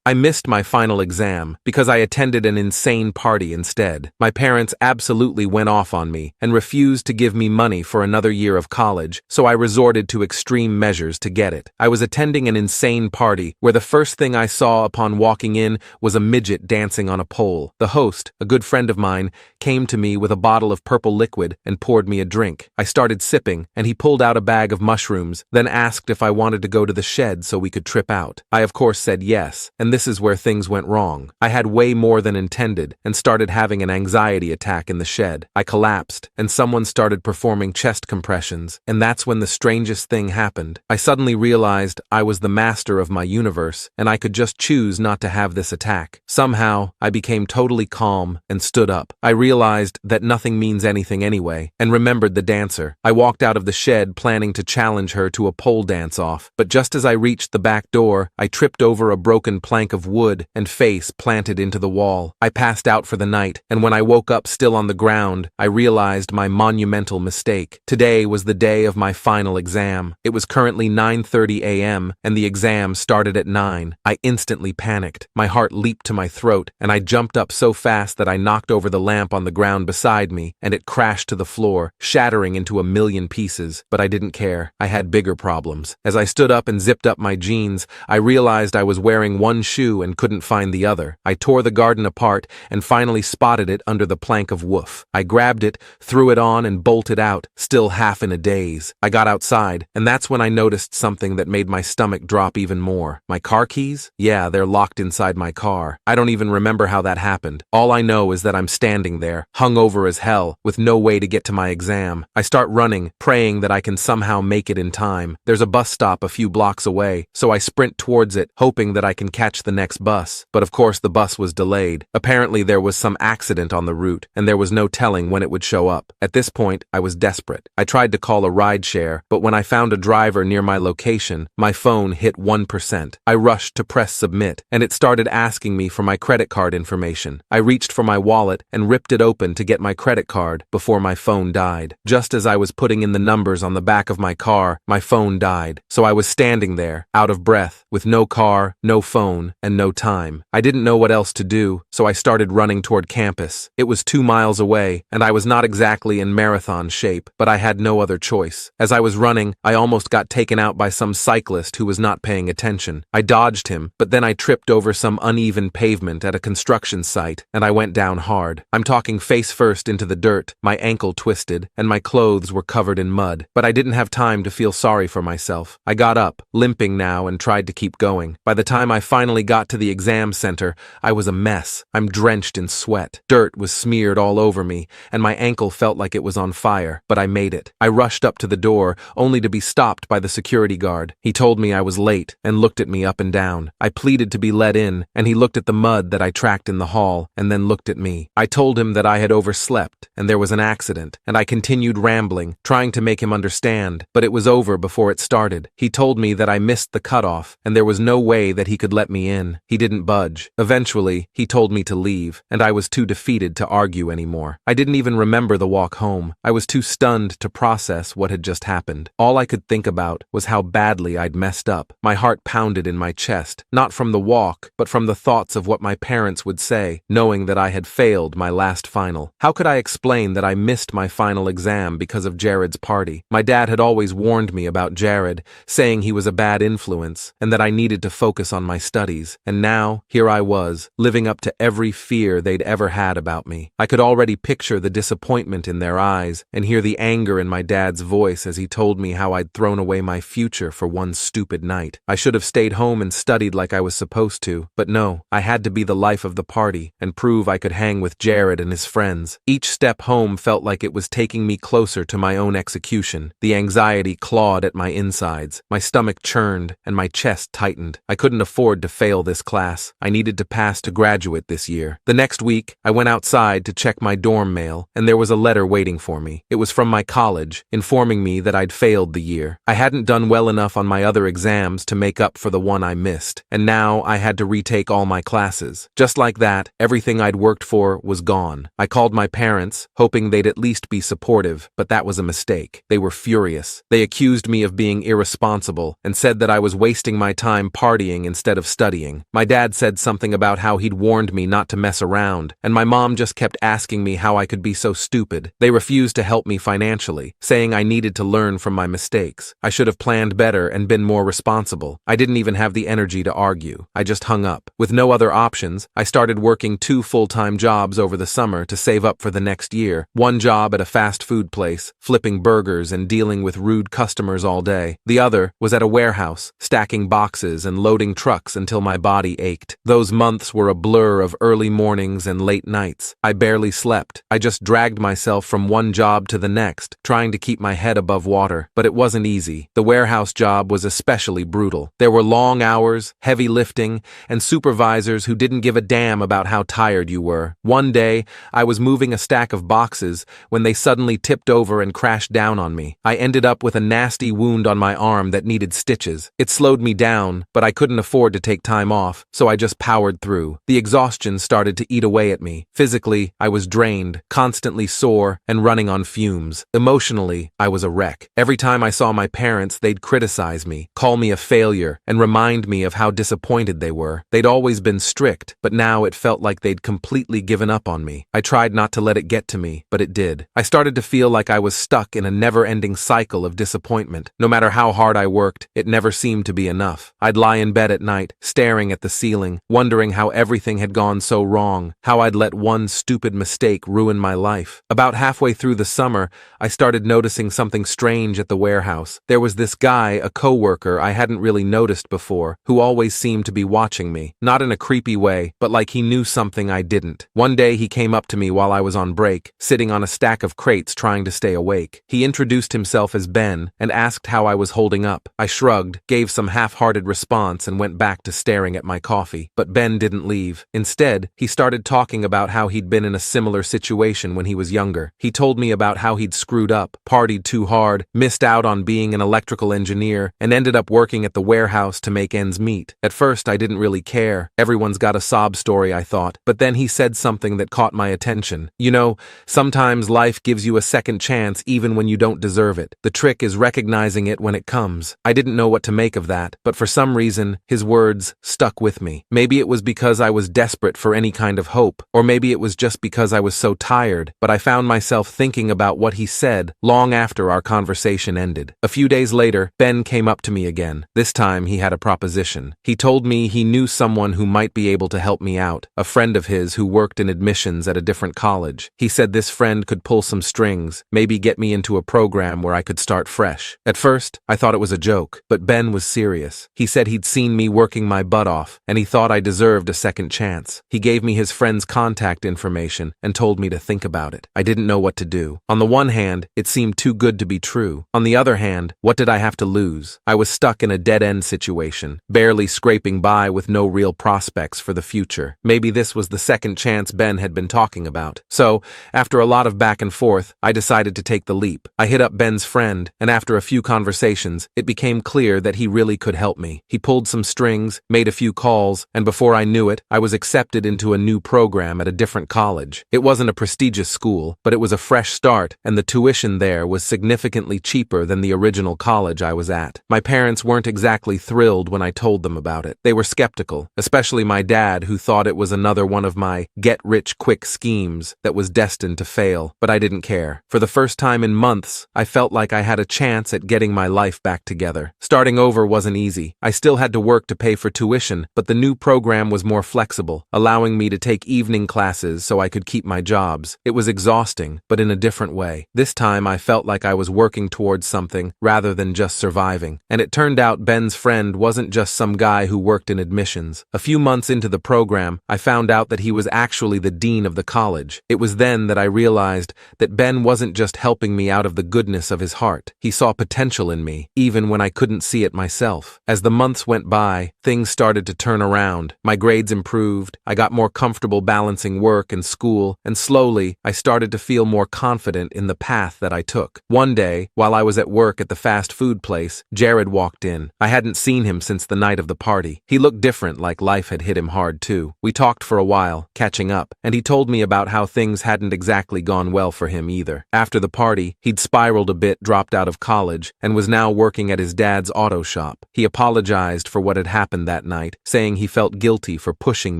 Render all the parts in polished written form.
I missed my final exam because I attended an insane party instead. My parents absolutely went off on me and refused to give me money for another year of college, so I resorted to extreme measures to get it. I was attending an insane party where the first thing I saw upon walking in was a midget dancing on a pole. The host, a good friend of mine, came to me with a bottle of purple liquid and poured me a drink. I started sipping, and he pulled out a bag of mushrooms, then asked if I wanted to go to the shed so we could trip out. I of course said yes, and this is where things went wrong. I had way more than intended and started having an anxiety attack in the shed. I collapsed, and someone started performing chest compressions, and that's when the strangest thing happened. I suddenly realized I was the master of my universe, and I could just choose not to have this attack. Somehow, I became totally calm and stood up. I realized that nothing means anything anyway, and remembered the dancer. I walked out of the shed planning to challenge her to a pole dance-off, but just as I reached the back door, I tripped over a broken plank of wood and face planted into the wall. I passed out for the night, and when I woke up still on the ground, I realized my monumental mistake. Today was the day of my final exam. It was currently 9:30 a.m., and the exam started at 9. I instantly panicked. My heart leaped to my throat, and I jumped up so fast that I knocked over the lamp on the ground beside me, and it crashed to the floor, shattering into a million pieces. But I didn't care. I had bigger problems. As I stood up and zipped up my jeans, I realized I was wearing one shoe and couldn't find the other. I tore the garden apart and finally spotted it under the plank of woof. I grabbed it, threw it on, and bolted out, still half in a daze. I got outside, and that's when I noticed something that made my stomach drop even more. My car keys? Yeah, they're locked inside my car. I don't even remember how that happened. All I know is that I'm standing there, hungover as hell, with no way to get to my exam. I start running, praying that I can somehow make it in time. There's a bus stop a few blocks away, so I sprint towards it, hoping that I can catch the next bus. But of course the bus was delayed. Apparently there was some accident on the route, and there was no telling when it would show up. At this point, I was desperate. I tried to call a rideshare, but when I found a driver near my location, my phone hit 1%. I rushed to press submit, and it started asking me for my credit card information. I reached for my wallet and ripped it open to get my credit card before my phone died. Just as I was putting in the numbers on the back of my car, my phone died. So I was standing there, out of breath, with no car, no phone, and no time. I didn't know what else to do, so I started running toward campus. It was 2 miles away, and I was not exactly in marathon shape, but I had no other choice. As I was running, I almost got taken out by some cyclist who was not paying attention. I dodged him, but then I tripped over some uneven pavement at a construction site, and I went down hard. I'm talking face first into the dirt, my ankle twisted, and my clothes were covered in mud. But I didn't have time to feel sorry for myself. I got up, limping now, and tried to keep going. By the time I finally got to the exam center, I was a mess. I'm drenched in sweat. Dirt was smeared all over me, and my ankle felt like it was on fire, but I made it. I rushed up to the door, only to be stopped by the security guard. He told me I was late and looked at me up and down. I pleaded to be let in, and he looked at the mud that I tracked in the hall, and then looked at me. I told him that I had overslept, and there was an accident, and I continued rambling, trying to make him understand, but it was over before it started. He told me that I missed the cutoff, and there was no way that he could let me in. He didn't budge. Eventually, he told me to leave, and I was too defeated to argue anymore. I didn't even remember the walk home. I was too stunned to process what had just happened. All I could think about was how badly I'd messed up. My heart pounded in my chest, not from the walk, but from the thoughts of what my parents would say, knowing that I had failed my last final. How could I explain that I missed my final exam because of Jared's party? My dad had always warned me about Jared, saying he was a bad influence, and that I needed to focus on my studies. And now, here I was, living up to every fear they'd ever had about me. I could already picture the disappointment in their eyes, and hear the anger in my dad's voice as he told me how I'd thrown away my future for one stupid night. I should have stayed home and studied like I was supposed to, but no, I had to be the life of the party, and prove I could hang with Jared and his friends. Each step home felt like it was taking me closer to my own execution. The anxiety clawed at my insides. My stomach churned, and my chest tightened. I couldn't afford to fail this class. I needed to pass to graduate this year. The next week, I went outside to check my dorm mail, and there was a letter waiting for me. It was from my college, informing me that I'd failed the year. I hadn't done well enough on my other exams to make up for the one I missed, and now I had to retake all my classes. Just like that, everything I'd worked for was gone. I called my parents, hoping they'd at least be supportive, but that was a mistake. They were furious. They accused me of being irresponsible and said that I was wasting my time partying instead of studying. studying. My dad said something about how he'd warned me not to mess around, and my mom just kept asking me how I could be so stupid. They refused to help me financially, saying I needed to learn from my mistakes. I should have planned better and been more responsible. I didn't even have the energy to argue. I just hung up. With no other options, I started working 2 full-time jobs over the summer to save up for the next year. One job at a fast food place, flipping burgers and dealing with rude customers all day. The other was at a warehouse, stacking boxes and loading trucks until my body ached. Those months were a blur of early mornings and late nights. I barely slept. I just dragged myself from one job to the next, trying to keep my head above water. But it wasn't easy. The warehouse job was especially brutal. There were long hours, heavy lifting, and supervisors who didn't give a damn about how tired you were. One day, I was moving a stack of boxes when they suddenly tipped over and crashed down on me. I ended up with a nasty wound on my arm that needed stitches. It slowed me down, but I couldn't afford to take time off, so I just powered through. The exhaustion started to eat away at me. Physically, I was drained, constantly sore, and running on fumes. Emotionally, I was a wreck. Every time I saw my parents, they'd criticize me, call me a failure, and remind me of how disappointed they were. They'd always been strict, but now it felt like they'd completely given up on me. I tried not to let it get to me, but it did. I started to feel like I was stuck in a never-ending cycle of disappointment. No matter how hard I worked, it never seemed to be enough. I'd lie in bed at night, staring at the ceiling, wondering how everything had gone so wrong, how I'd let one stupid mistake ruin my life. About halfway through the summer, I started noticing something strange at the warehouse. There was this guy, a coworker I hadn't really noticed before, who always seemed to be watching me. Not in a creepy way, but like he knew something I didn't. One day he came up to me while I was on break, sitting on a stack of crates trying to stay awake. He introduced himself as Ben and asked how I was holding up. I shrugged, gave some half-hearted response, and went back to staring at my coffee. But Ben didn't leave. Instead, he started talking about how he'd been in a similar situation when he was younger. He told me about how he'd screwed up, partied too hard, missed out on being an electrical engineer, and ended up working at the warehouse to make ends meet. At first, I didn't really care. Everyone's got a sob story, I thought. But then he said something that caught my attention. You know, sometimes life gives you a second chance even when you don't deserve it. The trick is recognizing it when it comes. I didn't know what to make of that, but for some reason, his words stuck with me. Maybe it was because I was desperate for any kind of hope, or maybe it was just because I was so tired, but I found myself thinking about what he said long after our conversation ended. A few days later, Ben came up to me again. This time, he had a proposition. He told me he knew someone who might be able to help me out, a friend of his who worked in admissions at a different college. He said this friend could pull some strings, maybe get me into a program where I could start fresh. At first, I thought it was a joke, but Ben was serious. He said he'd seen me working my butt off, and he thought I deserved a second chance. He gave me his friend's contact information and told me to think about it. I didn't know what to do. On the one hand, it seemed too good to be true. On the other hand, what did I have to lose? I was stuck in a dead-end situation, barely scraping by with no real prospects for the future. Maybe this was the second chance Ben had been talking about. So, after a lot of back and forth, I decided to take the leap. I hit up Ben's friend, and after a few conversations, it became clear that he really could help me. He pulled some strings, made a few calls, and before I knew it, I was accepted into a new program at a different college. It wasn't a prestigious school, but it was a fresh start, and the tuition there was significantly cheaper than the original college I was at. My parents weren't exactly thrilled when I told them about it. They were skeptical, especially my dad, who thought it was another one of my get-rich-quick schemes that was destined to fail, but I didn't care. For the first time in months, I felt like I had a chance at getting my life back together. Starting over wasn't easy. I still had to work to pay for tuition, but the new program was more flexible, allowing me to take evening classes so I could keep my jobs. It was exhausting, but in a different way. This time I felt like I was working towards something rather than just surviving. And it turned out Ben's friend wasn't just some guy who worked in admissions. A few months into the program, I found out that he was actually the dean of the college. It was then that I realized that Ben wasn't just helping me out of the goodness of his heart. He saw potential in me, even when I couldn't see it myself. As the months went by, things started to turn around. My grades improved, I got more comfortable balancing work and school, and slowly, I started to feel more confident in the path that I took. One day, while I was at work at the fast food place, Jared walked in. I hadn't seen him since the night of the party. He looked different, like life had hit him hard too. We talked for a while, catching up, and he told me about how things hadn't exactly gone well for him either. After the party, he'd spiraled a bit, dropped out of college, and was now working at his dad's auto shop. He apologized for what had happened that night, saying he felt guilty for pushing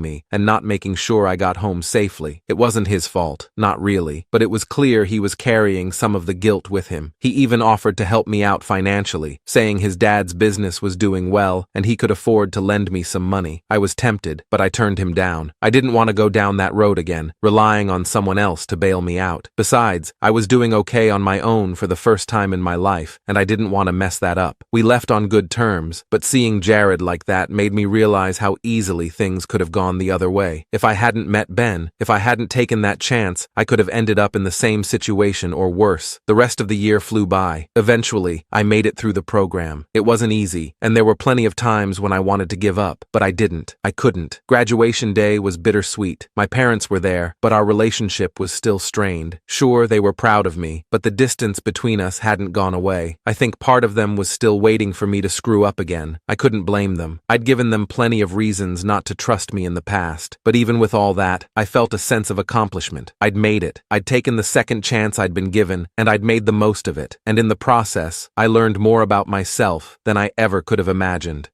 me and not making sure I got home safely. It wasn't his fault, not really, but it was clear he was carrying some of the guilt with him. He even offered to help me out financially, saying his dad's business was doing well and he could afford to lend me some money. I was tempted, but I turned him down. I didn't want to go down that road again, relying on someone else to bail me out. Besides, I was doing okay on my own for the first time in my life, and I didn't want to mess that up. We left on good terms, but seeing Jared like that made me realize how easily things could have gone the other way. If I hadn't met Ben, if I hadn't taken that chance, I could have ended up in the same situation or worse. The rest of the year flew by. Eventually, I made it through the program. It wasn't easy, and there were plenty of times when I wanted to give up, but I didn't. I couldn't. Graduation day was bittersweet. My parents were there, but our relationship was still strained. Sure, they were proud of me, but the distance between us hadn't gone away. I think part of them was still waiting for me to screw up again. I couldn't blame them. I'd given them plenty of reasons not to trust me in the past, but even with all that, I felt a sense of accomplishment. I'd made it. I'd taken the second chance I'd been given, and I'd made the most of it. And in the process, I learned more about myself than I ever could have imagined.